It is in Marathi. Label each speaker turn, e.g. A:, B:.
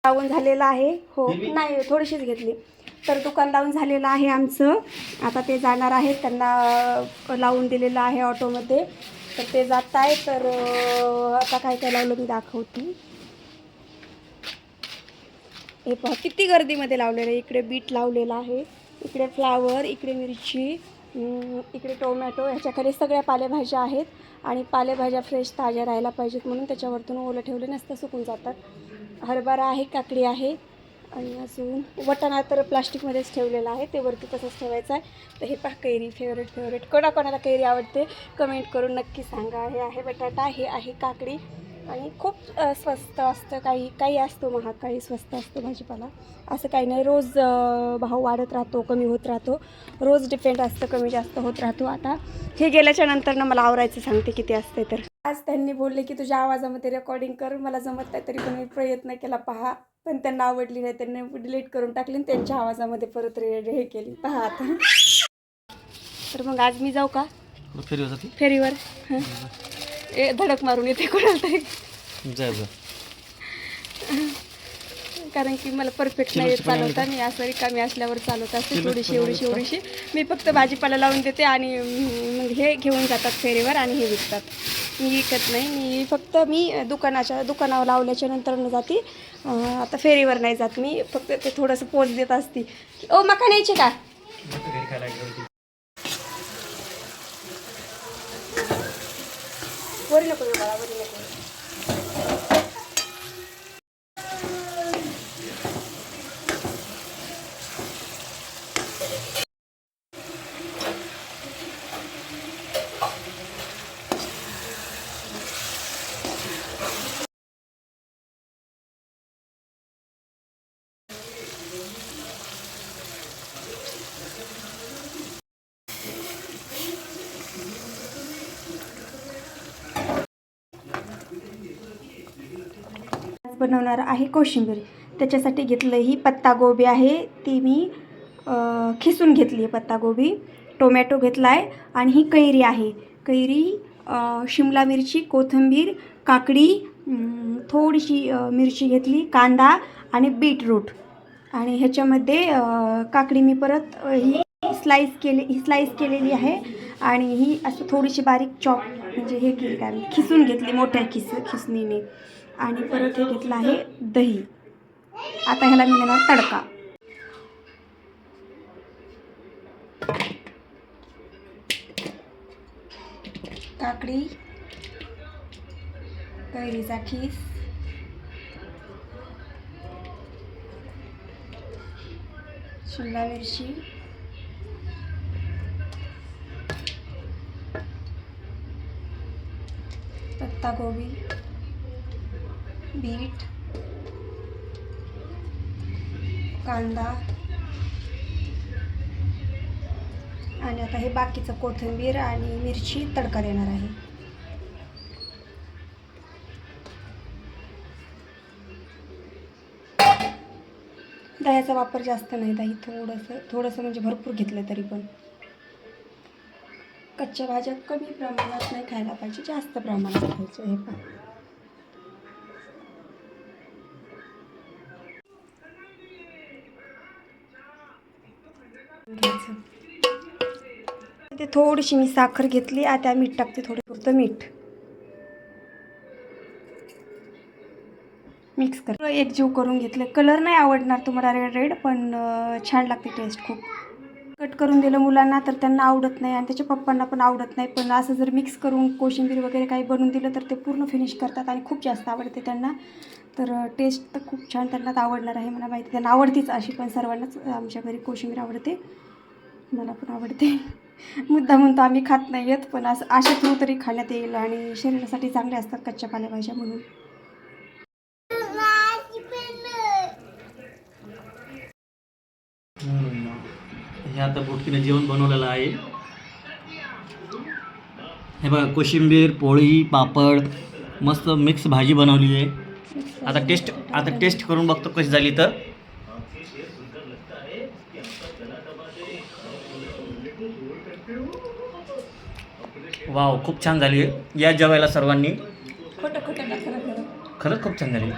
A: लावून झालेलं आहे. हो नाही थोडीशीच घेतली. तर दुकान लावून झालेलं आहे आमचं. आता ते जाणार आहेत, त्यांना लावून दिलेलं आहे ऑटोमध्ये. तर ते जात आहे. तर आता काय काय लावलं मी दाखवते. हे पहा किती गर्दीमध्ये लावलेलं आहे. इकडे बीट लावलेलं आहे, इकडे फ्लावर, इकडे मिरची, इकडे टोमॅटो. ह्याच्याकडे सगळ्या पालेभाज्या आहेत. आणि पालेभाज्या फ्रेश ताज्या राहायला पाहिजेत म्हणून त्याच्यावरतून ओलं ठेवले नसतं, सुकून जातात. हरभरा आहे, काकडी आहे आणि अजून वाटाणा तर प्लास्टिकमध्येच ठेवलेलं आहे, ते वरती तसंच ठेवायचं आहे. तर हे पहा कैरी, फेवरेट कोणाकोणाला कैरी आवडते कमेंट करून नक्की सांगा. हे आहे बटाटा, हे आहे काकडी. आणि खूप स्वस्त असतं, काही असतो महाग, काही स्वस्त असतो भाजीपाला. असं काही नाही, रोज भाव वाढत राहतो, कमी होत राहतो, रोज डिपेंड असतं, कमी जास्त होत राहतो. आता हे गेल्याच्या नंतर ना मला आवरायचं सांगते किती असते. तर आज त्यांनी बोलले की तुझ्या आवाजामध्ये रेकॉर्डिंग कर. मला जमत नाही तरी पण मी प्रयत्न केला पहा, पण त्यांना आवडली नाही. त्यांनी डिलीट करून टाकली आणि त्यांच्या आवाजामध्ये परत हे केली पहा आता. तर मग आज मी जाऊ का फेरीवर? धडक मारून येते कोणाला तरी, कारण की मला परफेक्ट नाही चालवता. मी असं रिकामी असल्यावर चालवत असते, थोडीशी एवढीशी. मी फक्त भाजीपाला लावून देते आणि मग हे घेऊन जातात फेरीवर आणि हे विकतात. मी विकत नाही, मी फक्त दुकानावर लावल्याच्या नंतर न जाते. आता फेरीवर नाही जात मी, फक्त ते थोडंसं पोच देत असते. ओ मका न्यायचे का? वरी नको बाळा, वरी नको. बनवणार आहे कोशिंबीर. त्याच्यासाठी घेतलं ही पत्तागोबी आहे, ती मी खिसून घेतली आहे पत्तागोबी. टोमॅटो घेतला आहे आणि ही कैरी आहे. कैरी, शिमला मिरची, कोथिंबीर, काकडी, थोडीशी मिरची घेतली, कांदा आणि बीटरूट. आणि ह्याच्यामध्ये काकडी मी परत ही स्लाईस केलेली आहे. आणि ही असं थोडीशी बारीक चॉप म्हणजे हे केली, काय खिसून घेतली मोठ्या खिसणीने. आणि परत हे घेतलं आहे दही. आता ह्याला मी देणार तडका. काकडी, कैरीचा खीस, शिमला मिरची, पत्तागोबी, बीट, कांदा आणि आता हे बाकीचं कोथिंबीर आणि मिरची तडका देणार आहे. दह्याचा वापर जास्त नाही, दही थोडंसं म्हणजे भरपूर घेतलं तरी पण. कच्च्या भाज्या कमी प्रमाणात नाही खायला पाहिजे, जास्त प्रमाणात खायचं. हे पण घ्यायचं. ते थोडीशी मी साखर घेतली, आता मीठ टाकते, थोडं पुरतं मीठ. मिक्स कर, एकजीव करून घेतलं. कलर नाही आवडणार तुम्हाला रेड, पण छान लागते टेस्ट खूप. कट करून दिलं मुलांना तर त्यांना आवडत नाही आणि त्याच्या पप्पांना पण आवडत नाही. पण असं जर मिक्स करून कोशिंबीर वगैरे काही बनवून दिलं तर ते पूर्ण फिनिश करतात आणि खूप जास्त आवडते त्यांना. तर टेस्ट तर खूप छान त्यांना तर आवडणार आहे, मला माहिती. त्यांना आवडतीच अशी, पण सर्वांनाच आमच्या घरी कोशिंबीर आवडते, मला पण आवडते. मुद्दा म्हणतो आम्ही खात नाही आहेत, पण असं अशा थ्रू तरी खाण्यात येईल आणि शरीरासाठी चांगले असतात कच्च्या पालेभाज्या म्हणून.
B: हे आता बोटकीनं जेवण बनवलेलं आहे. हे बघा, कोशिंबीर, पोळी, पापड, मस्त मिक्स भाजी बनवली आहे. आता टेस्ट करून बघतो कशी झाली तर. वाव, खूप छान झाली आहे. या जेवायला सर्वांनी.
A: खोटं
B: खरंच खूप छान झाली.